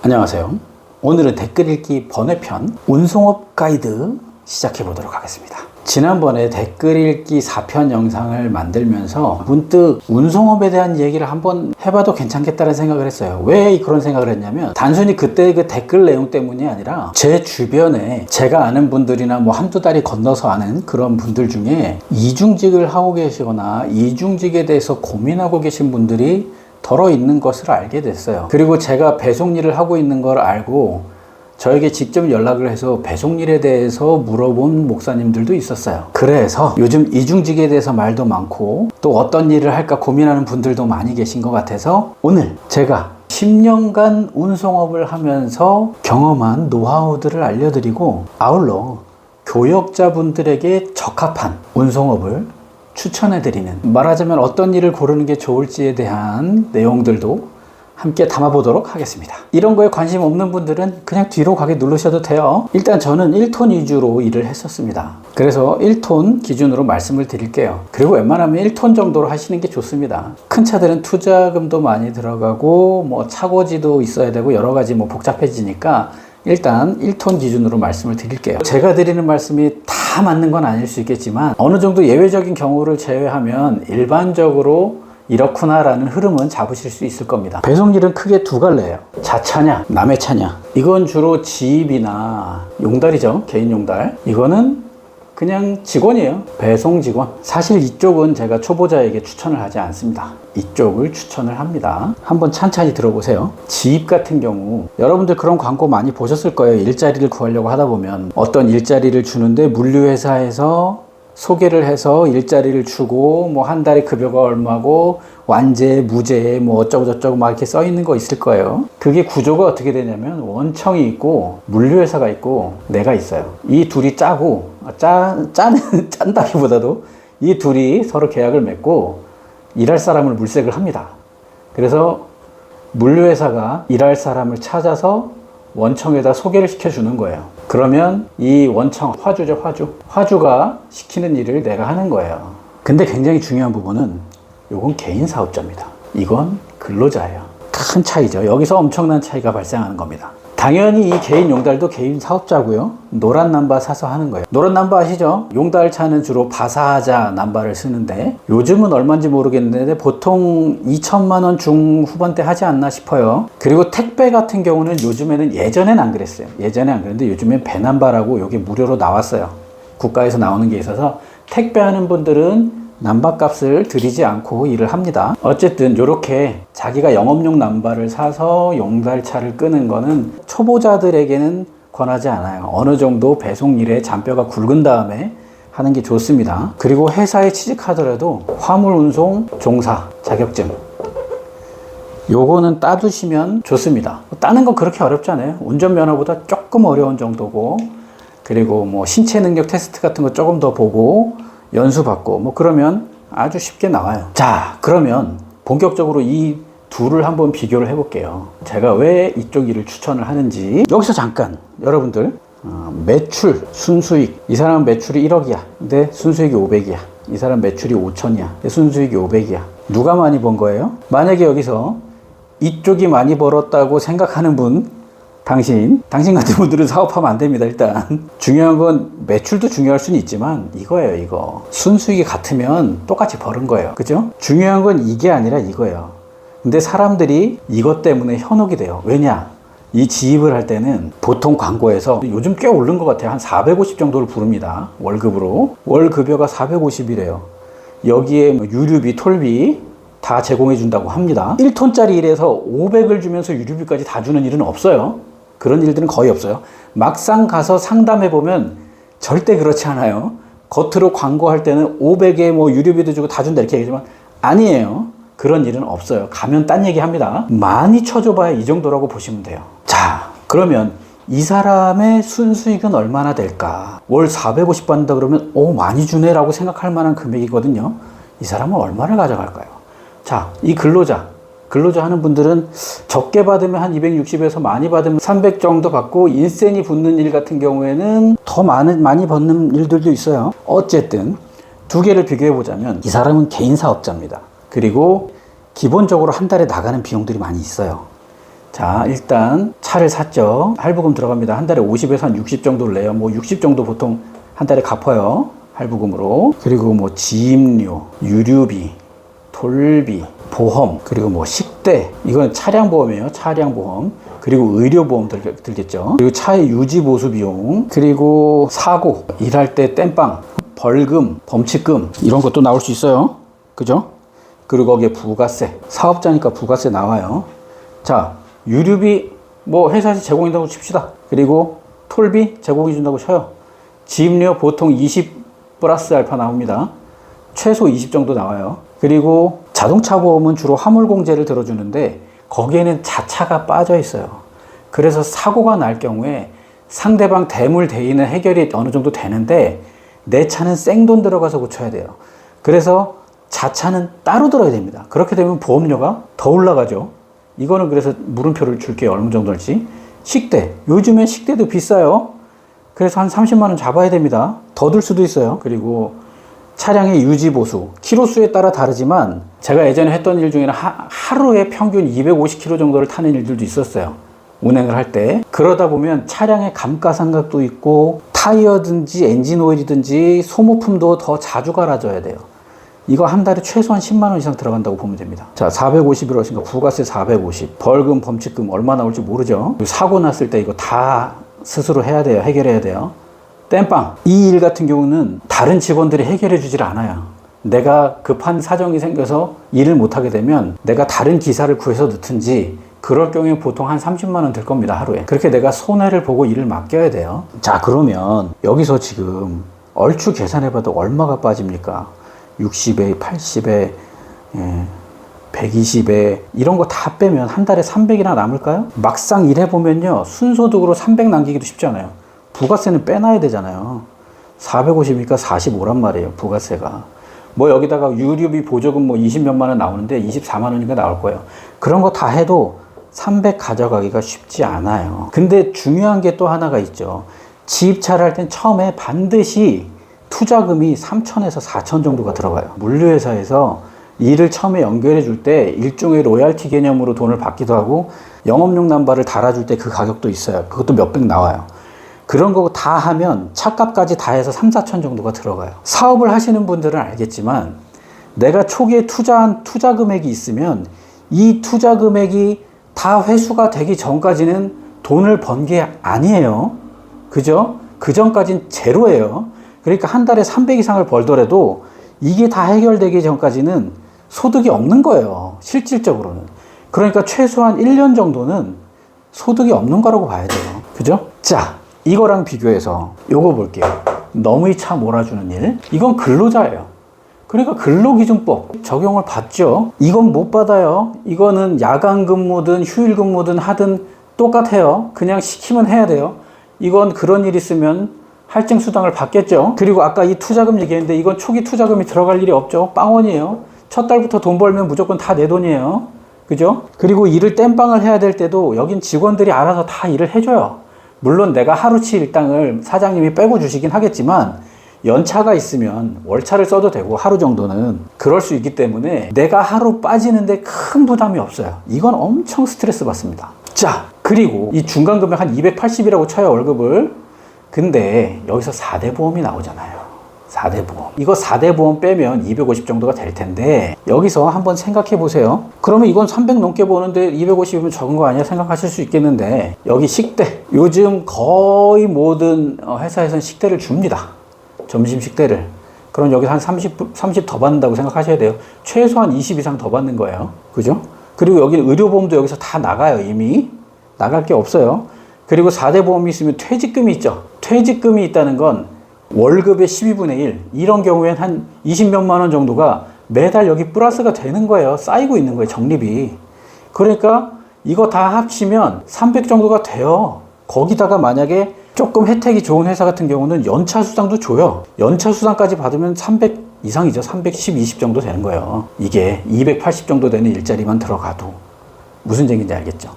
안녕하세요. 오늘은 댓글 읽기 번외편 운송업 가이드 시작해 보도록 하겠습니다. 지난번에 댓글 읽기 4편 영상을 만들면서 문득 운송업에 대한 얘기를 한번 해봐도 괜찮겠다는 생각을 했어요. 왜 그런 생각을 했냐면 단순히 그때 그 댓글 내용 때문이 아니라 제 주변에 제가 아는 분들이나 뭐 한두 달이 건너서 아는 그런 분들 중에 이중직을 하고 계시거나 이중직에 대해서 고민하고 계신 분들이 덜어 있는 것을 알게 됐어요. 그리고 제가 배송 일을 하고 있는 걸 알고 저에게 직접 연락을 해서 배송 일에 대해서 물어본 목사님들도 있었어요. 그래서 요즘 이중직에 대해서 말도 많고 또 어떤 일을 할까 고민하는 분들도 많이 계신 것 같아서 오늘 제가 10년간 운송업을 하면서 경험한 노하우들을 알려드리고 아울러 교역자분들에게 적합한 운송업을 추천해드리는, 말하자면 어떤 일을 고르는 게 좋을지에 대한 내용들도 함께 담아보도록 하겠습니다. 이런 거에 관심 없는 분들은 그냥 뒤로 가게 누르셔도 돼요. 일단 저는 1톤 위주로 일을 했었습니다. 그래서 1톤 기준으로 말씀을 드릴게요. 그리고 웬만하면 1톤 정도로 하시는 게 좋습니다. 큰 차들은 투자금도 많이 들어가고 뭐 차고지도 있어야 되고 여러 가지 뭐 복잡해지니까 일단 1톤 기준으로 말씀을 드릴게요. 제가 드리는 말씀이 다 맞는 건 아닐 수 있겠지만 어느 정도 예외적인 경우를 제외하면 일반적으로 이렇구나라는 흐름은 잡으실 수 있을 겁니다. 배송일은 크게 두 갈래예요. 자차냐 남의 차냐. 이건 주로 지입이나 용달이죠. 개인 용달. 이거는 그냥 직원이에요. 배송 직원. 사실 이쪽은 제가 초보자에게 추천을 하지 않습니다. 이쪽을 추천을 합니다. 한번 찬찬히 들어보세요. 지입 같은 경우 여러분들 그런 광고 많이 보셨을 거예요. 일자리를 구하려고 하다 보면 어떤 일자리를 주는데 물류회사에서 소개를 해서 일자리를 주고 뭐 한 달에 급여가 얼마고 완제, 무제 뭐 어쩌고 저쩌고 막 이렇게 써 있는 거 있을 거예요. 그게 구조가 어떻게 되냐면 원청이 있고 물류회사가 있고 내가 있어요. 이 둘이 짜고 짠다기보다도 이 둘이 서로 계약을 맺고 일할 사람을 물색을 합니다. 그래서 물류회사가 일할 사람을 찾아서 원청에다 소개를 시켜주는 거예요. 그러면 이 원청, 화주죠, 화주가 시키는 일을 내가 하는 거예요. 근데 굉장히 중요한 부분은 이건 개인 사업자입니다. 이건 근로자예요. 큰 차이죠. 여기서 엄청난 차이가 발생하는 겁니다. 당연히 이 개인 용달도 개인 사업자고요. 노란 남바 사서 하는 거예요. 노란 남바 아시죠? 용달 차는 주로 바사자 남바를 쓰는데 요즘은 얼마인지 모르겠는데 보통 2천만 원 중후반대 하지 않나 싶어요. 그리고 택배 같은 경우는 요즘에는 예전엔 안 그랬어요. 예전에 안 그랬는데 요즘엔 배남바라고 이게 무료로 나왔어요. 국가에서 나오는 게 있어서 택배하는 분들은 남바 값을 들이지 않고 일을 합니다. 어쨌든 이렇게 자기가 영업용 남바를 사서 용달차를 끄는 거는 초보자들에게는 권하지 않아요. 어느 정도 배송 일에 잔뼈가 굵은 다음에 하는 게 좋습니다. 그리고 회사에 취직하더라도 화물 운송 종사 자격증 요거는 따두시면 좋습니다. 따는 건 그렇게 어렵지 않아요. 운전면허보다 조금 어려운 정도고, 그리고 뭐 신체 능력 테스트 같은 거 조금 더 보고 연수 받고 뭐 그러면 아주 쉽게 나와요. 자, 그러면 본격적으로 이 둘을 한번 비교를 해볼게요. 제가 왜 이쪽 일을 추천을 하는지. 여기서 잠깐 여러분들 매출, 순수익. 이 사람은 매출이 1억이야. 근데 순수익이 500이야. 이 사람 매출이 5천이야. 근데 순수익이 500이야. 누가 많이 번 거예요? 만약에 여기서 이쪽이 많이 벌었다고 생각하는 분, 당신 같은 분들은 사업하면 안 됩니다. 일단 중요한 건 매출도 중요할 수는 있지만 이거예요. 이거 순수익이 같으면 똑같이 버는 거예요. 그죠? 중요한 건 이게 아니라 이거예요. 근데 사람들이 이것 때문에 현혹이 돼요. 왜냐? 이 지입을 할 때는 보통 광고에서 요즘 꽤 오른 것 같아요. 한 450 정도를 부릅니다. 월급으로. 월 급여가 450이래요. 여기에 유류비, 톨비 다 제공해 준다고 합니다. 1톤짜리 일에서 500을 주면서 유류비까지 다 주는 일은 없어요. 그런 일들은 거의 없어요. 막상 가서 상담해보면 절대 그렇지 않아요. 겉으로 광고할 때는 500에 뭐 유류비도 주고 다 준다 이렇게 얘기하지만 아니에요. 그런 일은 없어요. 가면 딴 얘기 합니다. 많이 쳐줘봐야 이 정도라고 보시면 돼요. 자, 그러면 이 사람의 순수익은 얼마나 될까? 월 450 받는다 그러면 많이 주네 라고 생각할 만한 금액이거든요. 이 사람은 얼마를 가져갈까요? 자, 이 근로자 하는 분들은 적게 받으면 한 260에서 많이 받으면 300 정도 받고 인센이 붙는 일 같은 경우에는 더 많이 받는 일들도 있어요. 어쨌든 두 개를 비교해 보자면 이 사람은 개인 사업자입니다. 그리고 기본적으로 한 달에 나가는 비용들이 많이 있어요. 자, 일단 차를 샀죠. 할부금 들어갑니다. 한 달에 50에서 한 60 정도를 내요. 뭐 60 정도 보통 한 달에 갚아요. 할부금으로. 그리고 뭐 지입료, 유류비, 돌비, 보험, 그리고 뭐 식대, 이건 차량 보험이에요. 차량 보험. 그리고 의료 보험 들겠죠. 그리고 차의 유지 보수 비용, 그리고 사고, 일할 때 땜빵, 벌금, 범칙금, 이런 것도 나올 수 있어요. 그죠? 그리고 거기에 부가세, 사업자니까 부가세 나와요. 자, 유류비 뭐 회사에서 제공한다고 칩시다. 그리고 톨비 제공해 준다고 쳐요. 지입료 보통 20 플러스 알파 나옵니다. 최소 20 정도 나와요. 그리고 자동차 보험은 주로 화물공제를 들어주는데 거기에는 자차가 빠져 있어요. 그래서 사고가 날 경우에 상대방 대물 대인은 해결이 어느 정도 되는데 내 차는 생돈 들어가서 고쳐야 돼요. 그래서 자차는 따로 들어야 됩니다. 그렇게 되면 보험료가 더 올라가죠. 이거는 그래서 물음표를 줄게요. 얼마 정도일지. 식대. 요즘에 식대도 비싸요. 그래서 한 30만 원 잡아야 됩니다. 더 들 수도 있어요. 그리고 차량의 유지 보수. 키로수에 따라 다르지만 제가 예전에 했던 일 중에는 하루에 평균 250km 정도를 타는 일들도 있었어요. 운행을 할 때. 그러다 보면 차량의 감가상각도 있고 타이어든지 엔진 오일이든지 소모품도 더 자주 갈아줘야 돼요. 이거 한 달에 최소한 10만 원 이상 들어간다고 보면 됩니다. 자, 450이라고 부가세 450, 벌금, 범칙금 얼마 나올지 모르죠. 사고 났을 때 이거 다 스스로 해야 돼요. 해결해야 돼요. 땜빵. 이 일 같은 경우는 다른 직원들이 해결해 주질 않아요. 내가 급한 사정이 생겨서 일을 못하게 되면 내가 다른 기사를 구해서 넣든지 그럴 경우에 보통 한 30만 원 들 겁니다. 하루에. 그렇게 내가 손해를 보고 일을 맡겨야 돼요. 자, 그러면 여기서 지금 얼추 계산해봐도 얼마가 빠집니까? 60에 80에 120에 이런 거 다 빼면 한 달에 300이나 남을까요? 막상 일해보면요, 순소득으로 300 남기기도 쉽지 않아요. 부가세는 빼놔야 되잖아요. 450이니까 45란 말이에요, 부가세가. 뭐 여기다가 유류비 보조금 뭐 20몇만 원 나오는데 24만 원인가 나올 거예요. 그런 거 다 해도 300 가져가기가 쉽지 않아요. 근데 중요한 게 또 하나가 있죠. 지입차를 할 땐 처음에 반드시 투자금이 3천에서 4천 정도가 들어가요. 물류회사에서 일을 처음에 연결해 줄 때 일종의 로얄티 개념으로 돈을 받기도 하고 영업용 남발을 달아줄 때 그 가격도 있어요. 그것도 몇백 나와요. 그런 거 다 하면 차값까지 다 해서 3, 4천 정도가 들어가요. 사업을 하시는 분들은 알겠지만 내가 초기에 투자한 투자 금액이 있으면 이 투자 금액이 다 회수가 되기 전까지는 돈을 번 게 아니에요. 그죠? 그 전까지는 제로예요. 그러니까 한 달에 300 이상을 벌더라도 이게 다 해결되기 전까지는 소득이 없는 거예요. 실질적으로는. 그러니까 최소한 1년 정도는 소득이 없는 거라고 봐야 돼요. 그죠? 자, 이거랑 비교해서 요거 볼게요. 너무이 차 몰아주는 일. 이건 근로자예요. 그러니까 근로기준법 적용을 받죠. 이건 못 받아요. 이거는 야간 근무든 휴일 근무든 하든 똑같아요. 그냥 시키면 해야 돼요. 이건 그런 일 있으면 할증 수당을 받겠죠. 그리고 아까 이 투자금 얘기했는데 이건 초기 투자금이 들어갈 일이 없죠. 빵원이에요. 첫 달부터 돈 벌면 무조건 다 내 돈이에요. 그죠? 그리고 일을 땜빵을 해야 될 때도 여긴 직원들이 알아서 다 일을 해줘요. 물론 내가 하루치 일당을 사장님이 빼고 주시긴 하겠지만 연차가 있으면 월차를 써도 되고 하루 정도는 그럴 수 있기 때문에 내가 하루 빠지는데 큰 부담이 없어요. 이건 엄청 스트레스 받습니다. 자, 그리고 이 중간금액 한 280이라고 쳐요, 월급을. 근데 여기서 4대 보험이 나오잖아요. 4대 보험. 이거 4대 보험 빼면 250 정도가 될 텐데 여기서 한번 생각해 보세요. 그러면 이건 300 넘게 버는데 250이면 적은 거 아니야? 생각하실 수 있겠는데 여기 식대. 요즘 거의 모든 회사에서는 식대를 줍니다. 점심 식대를. 그럼 여기 한 30 더 받는다고 생각하셔야 돼요. 최소한 20 이상 더 받는 거예요. 그죠? 그리고 여기 의료보험도 여기서 다 나가요. 이미. 나갈 게 없어요. 그리고 4대 보험이 있으면 퇴직금이 있죠. 퇴직금이 있다는 건 월급의 12분의 1. 이런 경우엔 한 20몇만 원 정도가 매달 여기 플러스가 되는 거예요. 쌓이고 있는 거예요. 적립이. 그러니까 이거 다 합치면 300 정도가 돼요. 거기다가 만약에 조금 혜택이 좋은 회사 같은 경우는 연차 수당도 줘요. 연차 수당까지 받으면 300 이상이죠. 310, 20 정도 되는 거예요. 이게 280 정도 되는 일자리만 들어가도. 무슨 얘기인지 알겠죠?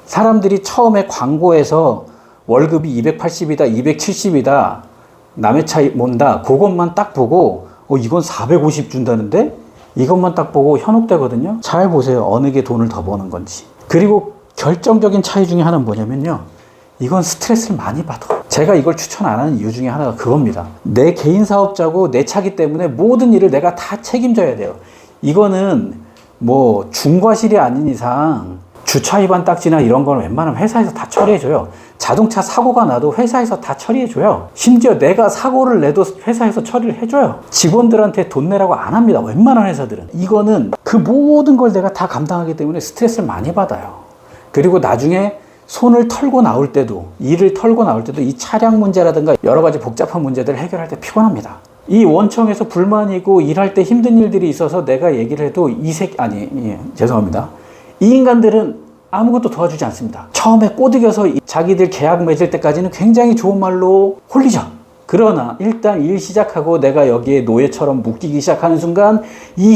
사람들이 처음에 광고에서 월급이 280이다, 270이다, 남의 차 몬다, 그것만 딱 보고 이건 450 준다는데? 이것만 딱 보고 현혹되거든요. 잘 보세요. 어느 게 돈을 더 버는 건지. 그리고 결정적인 차이 중에 하나는 뭐냐면요. 이건 스트레스를 많이 받아. 제가 이걸 추천 안 하는 이유 중에 하나가 그겁니다. 내 개인 사업자고 내 차기 때문에 모든 일을 내가 다 책임져야 돼요. 이거는 뭐 중과실이 아닌 이상 주차 위반 딱지나 이런 거는 웬만하면 회사에서 다 처리해줘요. 자동차 사고가 나도 회사에서 다 처리해줘요. 심지어 내가 사고를 내도 회사에서 처리를 해줘요. 직원들한테 돈 내라고 안 합니다. 웬만한 회사들은. 이거는 그 모든 걸 내가 다 감당하기 때문에 스트레스를 많이 받아요. 그리고 나중에 손을 털고 나올 때도, 일을 털고 나올 때도 이 차량 문제라든가 여러 가지 복잡한 문제들을 해결할 때 피곤합니다. 이 원청에서 불만이 있고 일할 때 힘든 일들이 있어서 내가 얘기를 해도 죄송합니다. 이 인간들은 아무것도 도와주지 않습니다. 처음에 꼬드겨서 자기들 계약 맺을 때까지는 굉장히 좋은 말로 홀리죠. 그러나 일단 일 시작하고 내가 여기에 노예처럼 묶이기 시작하는 순간 이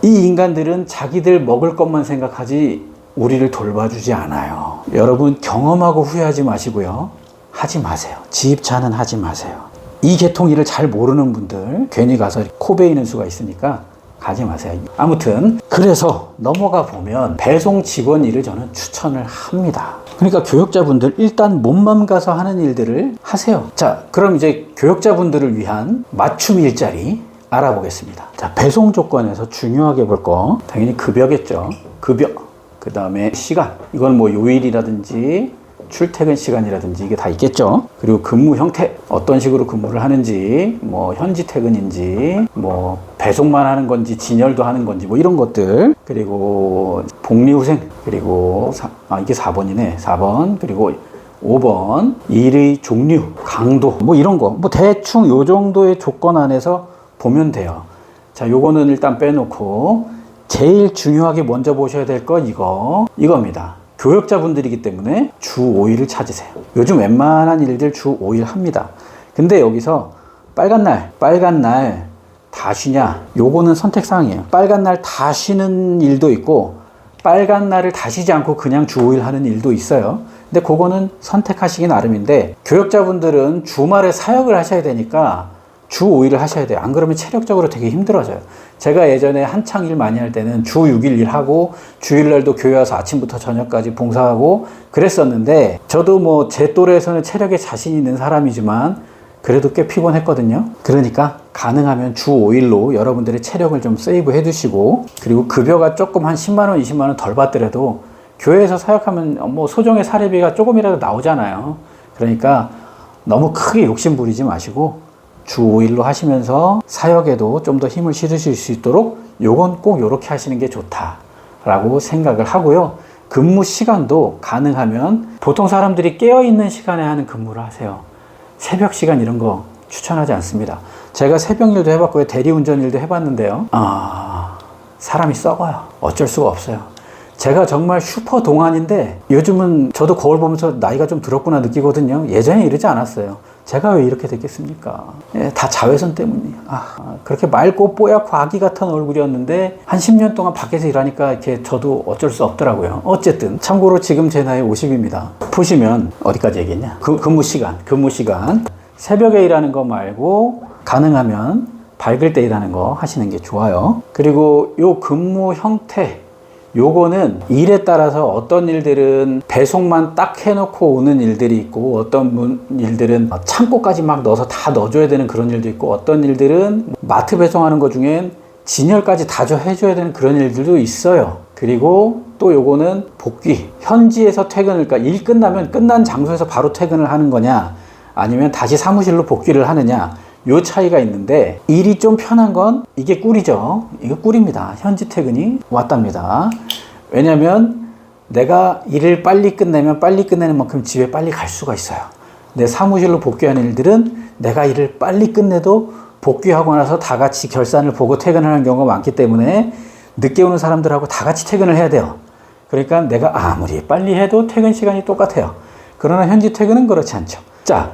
인간들은 자기들 먹을 것만 생각하지 우리를 돌봐주지 않아요. 여러분 경험하고 후회하지 마시고요. 하지 마세요. 지입차는 하지 마세요. 이 계통 일을 잘 모르는 분들 괜히 가서 코 베이는 수가 있으니까 가지 마세요. 아무튼 그래서 넘어가 보면 배송 직원 일을 저는 추천을 합니다. 그러니까 교역자분들 일단 몸만 가서 하는 일들을 하세요. 자, 그럼 이제 교역자분들을 위한 맞춤 일자리 알아보겠습니다. 자, 배송 조건에서 중요하게 볼 거 당연히 급여겠죠. 급여, 그 다음에 시간, 이건 뭐 요일이라든지 출퇴근 시간이라든지 이게 다 있겠죠. 그리고 근무 형태, 어떤 식으로 근무를 하는지, 뭐 현지 퇴근인지, 뭐 배송만 하는 건지 진열도 하는 건지 뭐 이런 것들, 그리고 복리후생, 그리고 이게 4번이네. 4번, 그리고 5번 일의 종류, 강도 뭐 이런 거 뭐 대충 요 정도의 조건 안에서 보면 돼요. 자, 요거는 일단 빼놓고 제일 중요하게 먼저 보셔야 될 건 이겁니다. 교역자분들이기 때문에 주 5일을 찾으세요. 요즘 웬만한 일들 주 5일 합니다. 근데 여기서 빨간 날 다 쉬냐? 요거는 선택사항이에요. 빨간 날 다 쉬는 일도 있고 빨간 날을 다 쉬지 않고 그냥 주 5일 하는 일도 있어요. 근데 그거는 선택하시기 나름인데 교역자분들은 주말에 사역을 하셔야 되니까 주 5일을 하셔야 돼요. 안 그러면 체력적으로 되게 힘들어져요. 제가 예전에 한창 일 많이 할 때는 주 6일 일하고 주일날도 교회 와서 아침부터 저녁까지 봉사하고 그랬었는데 저도 뭐 제 또래에서는 체력에 자신 있는 사람이지만 그래도 꽤 피곤했거든요. 그러니까 가능하면 주 5일로 여러분들의 체력을 좀 세이브 해두시고 그리고 급여가 조금 한 10만원, 20만원 덜 받더라도 교회에서 사역하면 뭐 소정의 사례비가 조금이라도 나오잖아요. 그러니까 너무 크게 욕심 부리지 마시고 주 5일로 하시면서 사역에도 좀 더 힘을 실으실 수 있도록 요건 꼭 요렇게 하시는 게 좋다라고 생각을 하고요. 근무 시간도 가능하면 보통 사람들이 깨어있는 시간에 하는 근무를 하세요. 새벽 시간 이런 거 추천하지 않습니다. 제가 새벽 일도 해봤고요. 대리운전 일도 해봤는데요. 사람이 썩어요. 어쩔 수가 없어요. 제가 정말 슈퍼 동안인데 요즘은 저도 거울 보면서 나이가 좀 들었구나 느끼거든요. 예전에 이러지 않았어요. 제가 왜 이렇게 됐겠습니까? 다 자외선 때문이에요. 그렇게 맑고 뽀얗고 아기 같은 얼굴이었는데 한 10년 동안 밖에서 일하니까 이렇게 저도 어쩔 수 없더라고요. 어쨌든 참고로 지금 제 나이 50입니다. 보시면 어디까지 얘기했냐? 근무 시간 새벽에 일하는 거 말고 가능하면 밝을 때 일하는 거 하시는 게 좋아요. 그리고 요 근무 형태 요거는 일에 따라서 어떤 일들은 배송만 딱 해놓고 오는 일들이 있고 어떤 일들은 창고까지 막 넣어서 다 넣어줘야 되는 그런 일도 있고 어떤 일들은 마트 배송하는 것 중엔 진열까지 다 해줘야 되는 그런 일들도 있어요. 그리고 또 요거는 복귀, 현지에서 퇴근을, 그러니까 일 끝나면 끝난 장소에서 바로 퇴근을 하는 거냐 아니면 다시 사무실로 복귀를 하느냐 요 차이가 있는데 일이 좀 편한 건 이게 꿀이죠. 이거 꿀입니다. 현지 퇴근이 왔답니다. 왜냐면 내가 일을 빨리 끝내면 빨리 끝내는 만큼 집에 빨리 갈 수가 있어요. 내 사무실로 복귀하는 일들은 내가 일을 빨리 끝내도 복귀하고 나서 다 같이 결산을 보고 퇴근하는 경우가 많기 때문에 늦게 오는 사람들하고 다 같이 퇴근을 해야 돼요. 그러니까 내가 아무리 빨리 해도 퇴근 시간이 똑같아요. 그러나 현지 퇴근은 그렇지 않죠. 자,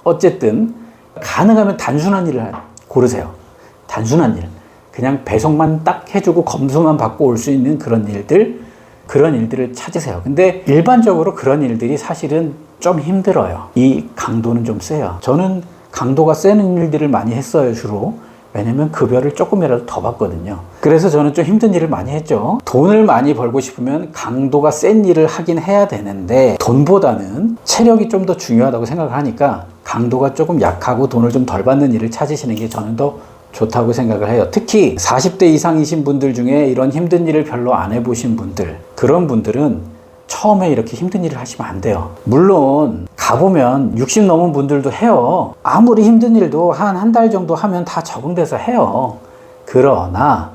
어쨌든 가능하면 단순한 일을 고르세요. 단순한 일. 그냥 배송만 딱 해주고 검수만 받고 올 수 있는 그런 일들을 찾으세요. 근데 일반적으로 그런 일들이 사실은 좀 힘들어요. 이 강도는 좀 세요. 저는 강도가 센 일들을 많이 했어요, 주로. 왜냐면 급여를 조금이라도 더 받거든요. 그래서 저는 좀 힘든 일을 많이 했죠. 돈을 많이 벌고 싶으면 강도가 센 일을 하긴 해야 되는데 돈보다는 체력이 좀 더 중요하다고 생각을 하니까 강도가 조금 약하고 돈을 좀 덜 받는 일을 찾으시는 게 저는 더 좋다고 생각을 해요. 특히 40대 이상이신 분들 중에 이런 힘든 일을 별로 안 해보신 분들, 그런 분들은 처음에 이렇게 힘든 일을 하시면 안 돼요. 물론 가보면 60 넘은 분들도 해요. 아무리 힘든 일도 한 달 정도 하면 다 적응돼서 해요. 그러나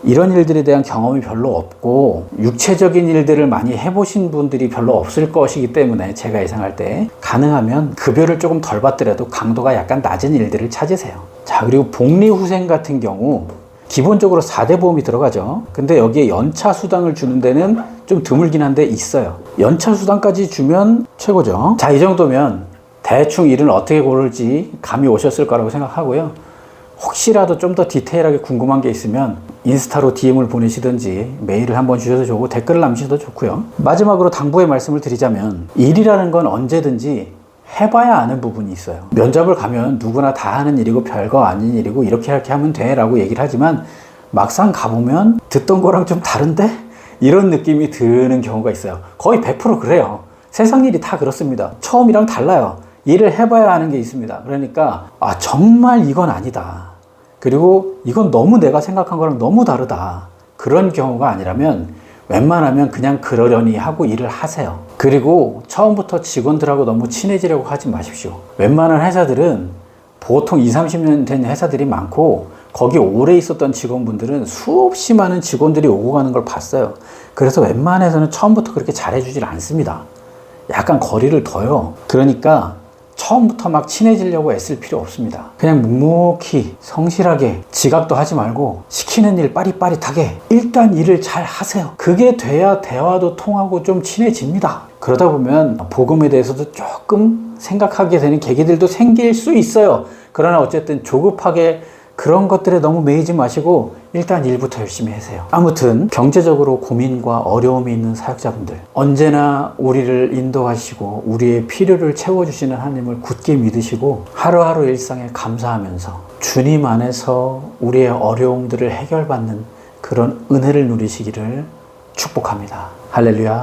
이런 일들에 대한 경험이 별로 없고 육체적인 일들을 많이 해보신 분들이 별로 없을 것이기 때문에 제가 예상할 때 가능하면 급여를 조금 덜 받더라도 강도가 약간 낮은 일들을 찾으세요. 자, 그리고 복리후생 같은 경우 기본적으로 4대 보험이 들어가죠. 근데 여기에 연차 수당을 주는 데는 좀 드물긴 한데 있어요. 연차 수당까지 주면 최고죠. 자, 이 정도면 대충 일은 어떻게 고를지 감이 오셨을 거라고 생각하고요. 혹시라도 좀 더 디테일하게 궁금한 게 있으면 인스타로 DM을 보내시든지 메일을 한번 주셔도 좋고 댓글을 남기셔도 좋고요. 마지막으로 당부의 말씀을 드리자면 일이라는 건 언제든지 해봐야 아는 부분이 있어요. 면접을 가면 누구나 다 하는 일이고 별거 아닌 일이고 이렇게 하면 돼 라고 얘기를 하지만 막상 가보면 듣던 거랑 좀 다른데? 이런 느낌이 드는 경우가 있어요. 거의 100% 그래요. 세상 일이 다 그렇습니다. 처음이랑 달라요. 일을 해봐야 하는 게 있습니다. 그러니까 정말 이건 아니다. 그리고 이건 너무 내가 생각한 거랑 너무 다르다. 그런 경우가 아니라면 웬만하면 그냥 그러려니 하고 일을 하세요. 그리고 처음부터 직원들하고 너무 친해지려고 하지 마십시오. 웬만한 회사들은 보통 20, 30년 된 회사들이 많고 거기 오래 있었던 직원분들은 수없이 많은 직원들이 오고 가는 걸 봤어요. 그래서 웬만해서는 처음부터 그렇게 잘해주질 않습니다. 약간 거리를 둬요. 그러니까 처음부터 막 친해지려고 애쓸 필요 없습니다. 그냥 묵묵히 성실하게 지각도 하지 말고 시키는 일 빠릿빠릿하게 일단 일을 잘 하세요. 그게 돼야 대화도 통하고 좀 친해집니다. 그러다 보면 복음에 대해서도 조금 생각하게 되는 계기들도 생길 수 있어요. 그러나 어쨌든 조급하게 그런 것들에 너무 매이지 마시고 일단 일부터 열심히 하세요. 아무튼 경제적으로 고민과 어려움이 있는 사역자분들, 언제나 우리를 인도하시고 우리의 필요를 채워주시는 하나님을 굳게 믿으시고 하루하루 일상에 감사하면서 주님 안에서 우리의 어려움들을 해결받는 그런 은혜를 누리시기를 축복합니다. 할렐루야.